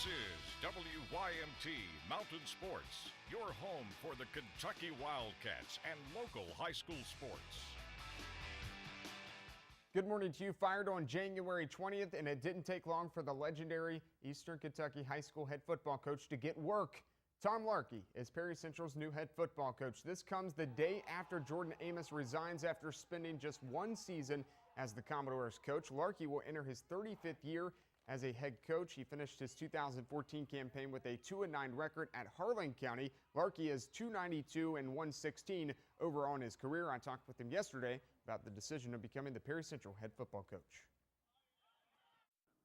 This is WYMT Mountain Sports, your home for the Kentucky Wildcats and local high school sports. Good morning to you. Fired on January 20th, and it didn't take long for the legendary Eastern Kentucky high school head football coach to get work. Tom Larkey is Perry Central's new head football coach. This comes the day after Jordan Amos resigns after spending just one season as the Commodores coach. Larkey will enter his 35th year as a head coach. He finished his 2014 campaign with a 2-9 record at Harlan County. Larkey is 292 and 116 overall in his career. I talked with him yesterday about the decision of becoming the Perry Central head football coach.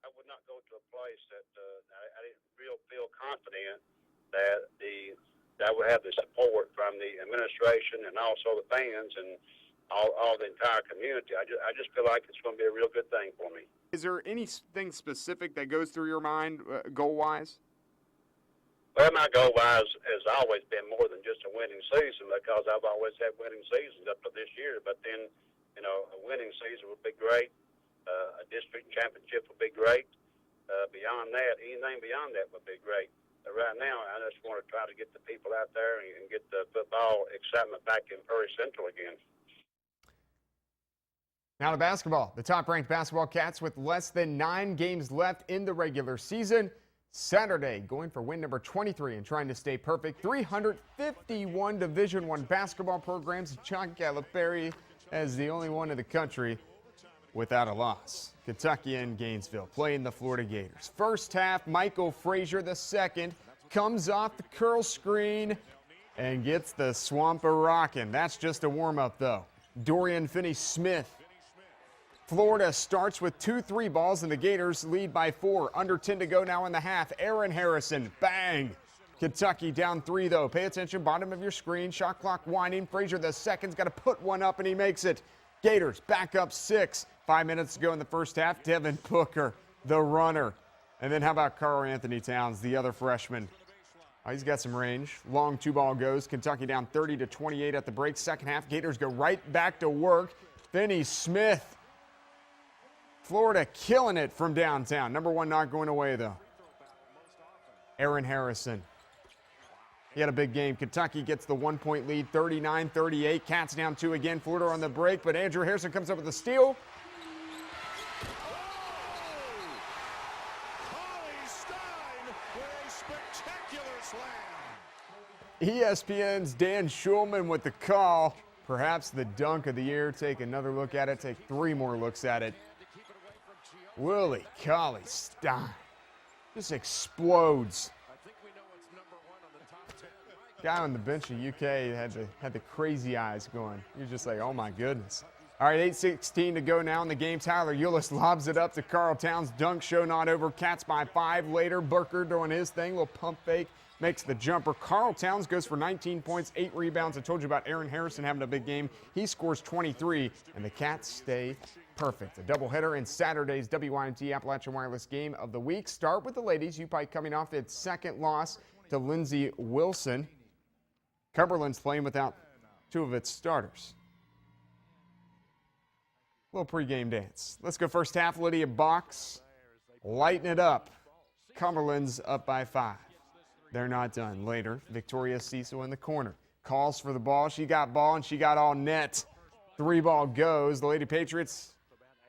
I would not go to a place that I didn't feel confident that I would have the support from the administration and also the fans and all the entire community. I just feel like it's going to be a real good thing for me. Is there anything specific that goes through your mind goal-wise? Well, my goal-wise has always been more than just a winning season, because I've always had winning seasons up to this year. But then, you know, a winning season would be great. A district championship would be great. Beyond that, anything beyond that would be great. But right now, I just want to try to get the people out there and get the football excitement back in Perry Central again. Now to basketball. The top-ranked basketball Cats with less than 9 games left in the regular season. Saturday, going for win number 23 and trying to stay perfect. 351 Division I basketball programs. John Calipari as the only one in the country without a loss. Kentucky and Gainesville playing the Florida Gators. First half, Michael Frazier II comes off the curl screen and gets the swamp a-rockin'. That's just a warm-up, though. Dorian Finney-Smith. Florida starts with 2 3 balls, and the Gators lead by 4. Under 10 to go now in the half. Aaron Harrison, bang. Kentucky down 3, though. Pay attention, bottom of your screen. Shot clock winding. Frazier II's got to put one up, and he makes it. Gators back up 6. 5 minutes to go in the first half. Devin Booker, the runner. And then how about Karl Anthony Towns, the other freshman? Oh, he's got some range. Long 2-ball goes. Kentucky down 30-28 at the break. Second half, Gators go right back to work. Finney-Smith. Florida killing it from downtown. Number 1 not going away, though. Aaron Harrison. He had a big game. Kentucky gets the 1-point lead, 39-38. Cats down 2 again. Florida on the break, but Andrew Harrison comes up with a steal. ESPN's Dan Schulman with the call. Perhaps the dunk of the year. Take another look at it. Take 3 more looks at it. Willie Cauley-Stein just explodes. Guy on the bench of UK had the crazy eyes going. You're just like, oh my goodness. All right, 8:16 to go now in the game. Tyler Eulis lobs it up to Karl Towns. Dunk show not over. Cats by 5 later. Booker doing his thing. Little pump fake. Makes the jumper. Karl Towns goes for 19 points, 8 rebounds. I told you about Aaron Harrison having a big game. He scores 23, and the Cats stay perfect. A doubleheader in Saturday's WYMT Appalachian Wireless game of the week. Start with the ladies. UPike coming off its second loss to Lindsey Wilson. Cumberlands playing without 2 of its starters. Little pregame dance. Let's go first half. Lydia Box lighting it up. Cumberlands up by 5. They're not done. Later, Victoria Cecil in the corner. Calls for the ball. She got ball, and she got all net. 3-ball goes. The Lady Patriots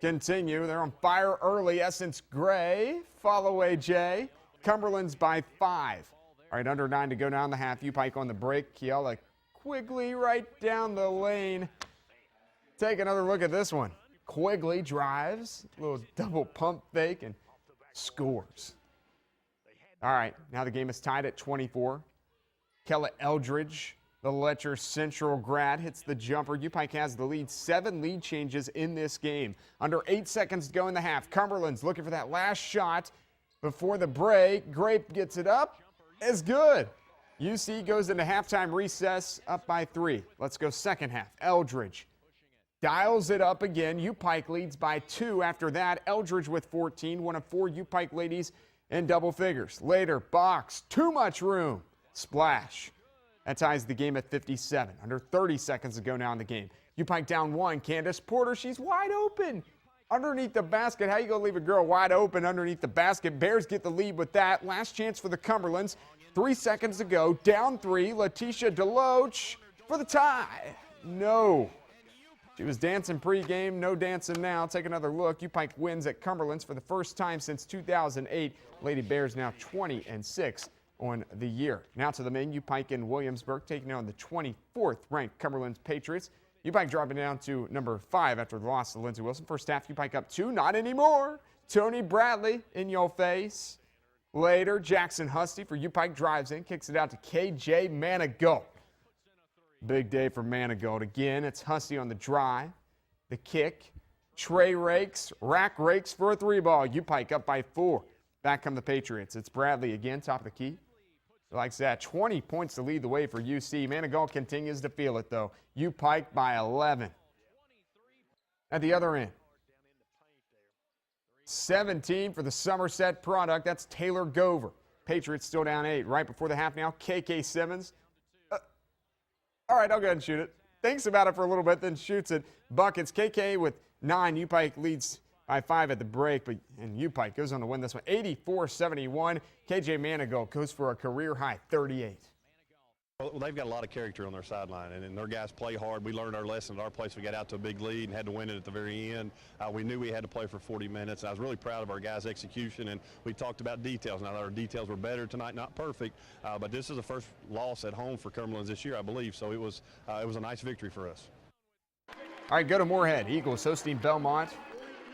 continue. They're on fire early. Essence Gray. Follow AJ. Cumberlands by 5. All right, under 9 to go now in the half. UPike on the break. Kiala Quigley right down the lane. Take another look at this one. Quigley drives. A little double pump fake and scores. All right, now the game is tied at 24. Kella Eldridge, the Letcher Central grad, hits the jumper. UPike has the lead. 7 lead changes in this game. Under 8 seconds to go in the half. Cumberland's looking for that last shot before the break. Grape gets it up. It's good. UC goes into halftime recess up by 3. Let's go second half. Eldridge dials it up again. UPike leads by 2 after that. Eldridge with 14, one of 4 UPike ladies in double figures. Later, Box, too much room. Splash. That ties the game at 57. Under 30 seconds to go now in the game. UPike down 1. Candace Porter, she's wide open. underneath the basket. How you going to leave a girl wide open underneath the basket? Bears get the lead with that. Last chance for the Cumberlands. 3 seconds to go. Down 3. Letitia Deloach for the tie. No. She was dancing pregame. No dancing now. Take another look. UPike wins at Cumberlands for the first time since 2008. Lady Bears now 20-6 on the year. Now to the men. UPike in Williamsburg taking on the 24th ranked Cumberlands Patriots. UPike dropping down to number 5 after the loss to Lindsey Wilson. First half, UPike up 2. Not anymore. Tony Bradley in your face. Later, Jackson Husty for UPike drives in, kicks it out to KJ Manigault. Big day for Manigault. Again, it's Husty on the drive. The kick. Trey rakes, rack rakes for a 3-ball. UPike up by 4. Back come the Patriots. It's Bradley again, top of the key. Likes that. 20 points to lead the way for UC. Manigault continues to feel it, though. UPike by 11. At the other end, 17 for the Somerset product. That's Taylor Gover. Patriots still down 8. Right before the half now, KK Simmons. All right, I'll go ahead and shoot it. Thinks about it for a little bit, then shoots it. Buckets. KK with 9. UPike leads by 5 at the break, and UPike goes on to win this one 84-71. KJ Manigault goes for a career-high 38. Well, they've got a lot of character on their sideline, and their guys play hard. We learned our lesson at our place. We got out to a big lead and had to win it at the very end. We knew we had to play for 40 minutes. I was really proud of our guys' execution, and we talked about details. Now, our details were better tonight, not perfect, but this is the first loss at home for Cumberlands this year, I believe, so it was a nice victory for us. All right, go to Moorhead. Eagles hosting Belmont.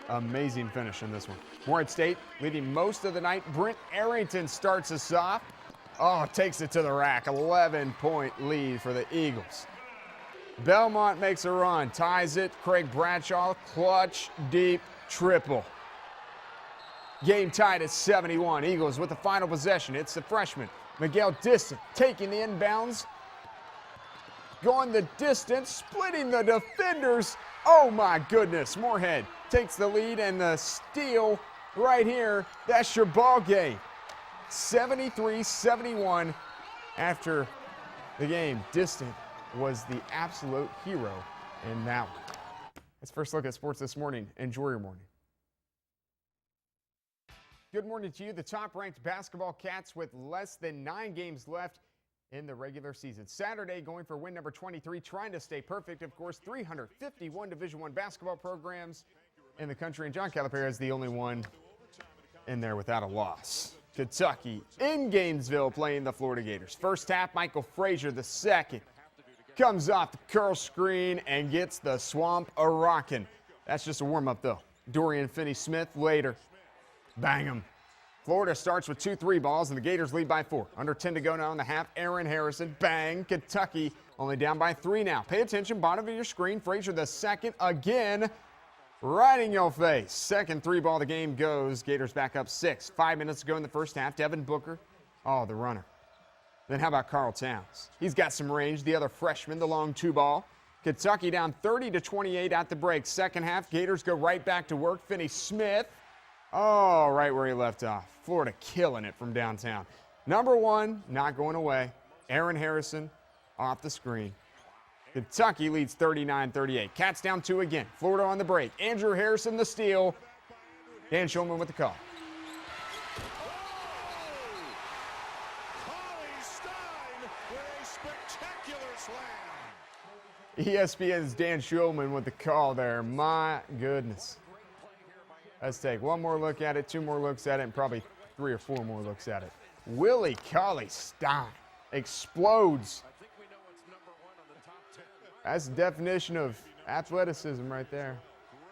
Amazing finish in this one. Moorhead State leading most of the night. Brent Arrington starts us off. Oh, takes it to the rack. 11-point lead for the Eagles. Belmont makes a run, ties it. Craig Bradshaw, clutch, deep, triple. Game tied at 71. Eagles with the final possession. It's the freshman, Miguel Distant, taking the inbounds. Going the distance, splitting the defenders. Oh, my goodness. Moorhead takes the lead and the steal right here. That's your ball game. 73-71 after the game. Distant was the absolute hero in that one. Let's first look at sports this morning. Enjoy your morning. Good morning to you. The top-ranked basketball Cats with less than 9 games left in the regular season. Saturday going for win number 23, trying to stay perfect. Of course, 351 Division I basketball programs in the country, and John Calipari is the only one in there without a loss. Kentucky in Gainesville playing the Florida Gators. First half, Michael Frazier, the second, comes off the curl screen and gets the swamp a-rockin'. That's just a warm-up, though. Dorian Finney-Smith later. Bang 'em. Florida starts with 2 3-balls, and the Gators lead by 4. Under 10 to go now in the half. Aaron Harrison, bang. Kentucky only down by 3 now. Pay attention, bottom of your screen. Frazier the second again. Right in your face. Second 3-ball the game goes. Gators back up 6. 5 minutes to go in the first half. Devin Booker, oh, the runner. Then how about Carl Towns? He's got some range. The other freshman, the long 2-ball. Kentucky down 30-28 at the break. Second half, Gators go right back to work. Finney-Smith, oh, right where he left off. Florida killing it from downtown. Number 1, not going away. Aaron Harrison off the screen. Kentucky leads 39-38. Cats down 2 again. Florida on the break. Andrew Harrison the steal. Dan Schulman with the call. ESPN's Dan Schulman with the call there. My goodness. Let's take one more look at it, 2 more looks at it, and probably 3 or 4 more looks at it. Willie Cauley-Stein explodes. That's the definition of athleticism right there.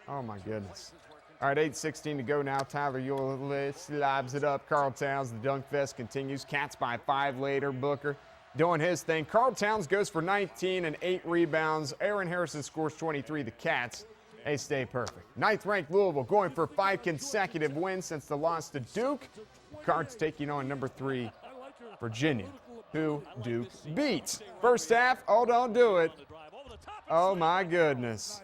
Oh, my goodness. All right, 8:16 to go now. Tyler Eulis slabs it up. Carl Towns, the dunk fest continues. Cats by 5 later. Booker doing his thing. Carl Towns goes for 19 and 8 rebounds. Aaron Harrison scores 23. The Cats, they stay perfect. 9th-ranked Louisville going for 5 consecutive wins since the loss to Duke. Cards taking on number 3, Virginia, who Duke beats. First half, oh, don't do it. Oh, my goodness.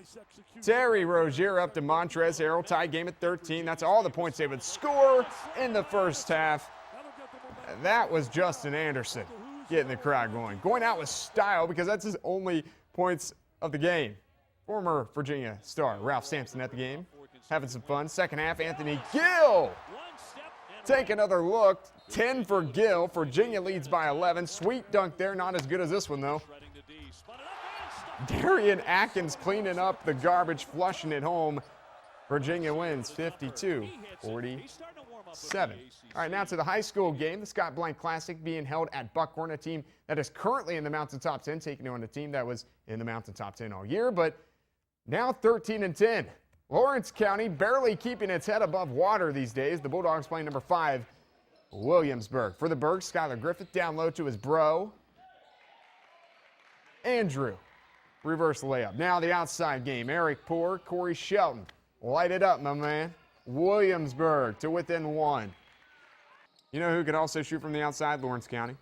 Terry Rozier up to Montrezl Harrell. Tie game at 13. That's all the points they would score in the first half. That was Justin Anderson getting the crowd going. Going out with style because that's his only points of the game. Former Virginia star Ralph Sampson at the game. having some fun. Second half, Anthony Gill. Take another look. 10 for Gill. Virginia leads by 11. Sweet dunk there. Not as good as this one, though. Darian Atkins cleaning up the garbage, flushing it home. Virginia wins 52-47. All right, now to the high school game. The Scott Blank Classic being held at Buckhorn, a team that is currently in the Mountain Top 10, taking on a team that was in the Mountain Top 10 all year, but now 13-10. Lawrence County barely keeping its head above water these days. The Bulldogs playing number 5, Williamsburg. For the Bergs, Skylar Griffith down low to his bro, Andrew. Reverse layup. Now the outside game. Eric Poor, Corey Shelton. Light it up, my man. Williamsburg to within 1. You know who could also shoot from the outside? Lawrence County.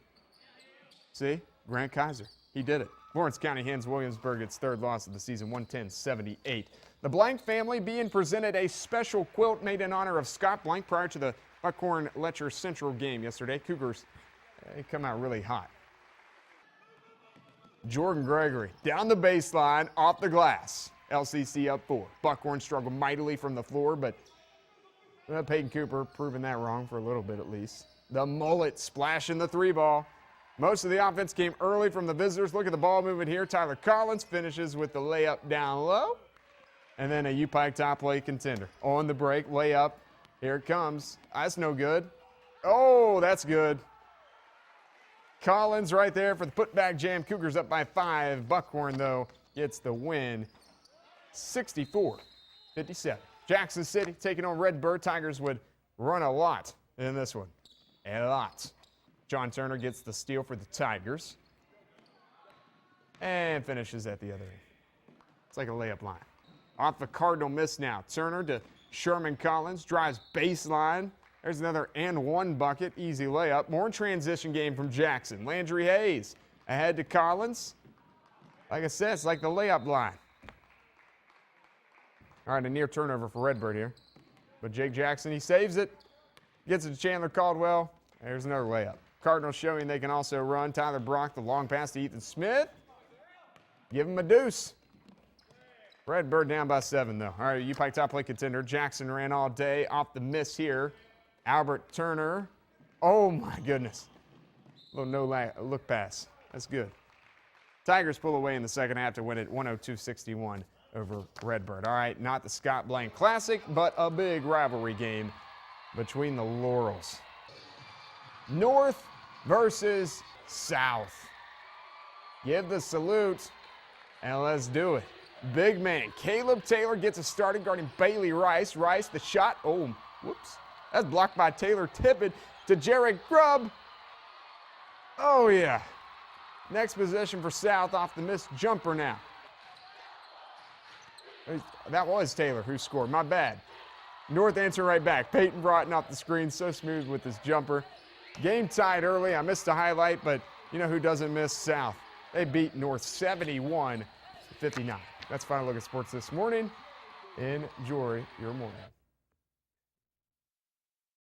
See? Grant Kaiser. He did it. Lawrence County hands Williamsburg its third loss of the season, 110-78. The Blank family being presented a special quilt made in honor of Scott Blank prior to the Buckhorn Letcher Central game yesterday. Cougars, they come out really hot. Jordan Gregory down the baseline, off the glass. LCC up 4. Buckhorn struggled mightily from the floor, but Peyton Cooper proving that wrong for a little bit at least. The mullet splashing the 3 ball. Most of the offense came early from the visitors. Look at the ball movement here. Tyler Collins finishes with the layup down low. And then a UPike top play contender. On the break, layup. Here it comes. That's no good. Oh, that's good. Collins right there for the putback jam. Cougars up by 5. Buckhorn, though, gets the win. 64-57. Jackson City taking on Redbird. Tigers would run a lot in this one. A lot. John Turner gets the steal for the Tigers. And finishes at the other end. It's like a layup line. Off the Cardinal miss now. Turner to Sherman Collins. Drives baseline. There's another and 1 bucket. Easy layup. More transition game from Jackson. Landry Hayes ahead to Collins. Like I said, it's like the layup line. All right, a near turnover for Redbird here. But Jake Jackson, he saves it. Gets it to Chandler Caldwell. There's another layup. Cardinals showing they can also run. Tyler Brock, the long pass to Ethan Smith. Give him a deuce. Redbird down by 7, though. All right, UPike top play contender. Jackson ran all day. Off the miss here. Albert Turner. Oh, my goodness. A little no-look pass. That's good. Tigers pull away in the second half to win it 102-61 over Redbird. All right, not the Scott Blank Classic, but a big rivalry game between the Laurels. North versus South. Give the salute, and let's do it. Big man, Caleb Taylor gets a starting guarding Bailey Rice. Rice, the shot. Oh, whoops. That's blocked by Taylor Tippett to Jarek Grubb. Oh, yeah. Next possession for South off the missed jumper now. That was Taylor who scored. My bad. North answer right back. Peyton Broughton off the screen. So smooth with his jumper. Game tied early. I missed a highlight, but you know who doesn't miss? South. They beat North 71-59. That's Final Look at Sports this morning. Enjoy your morning.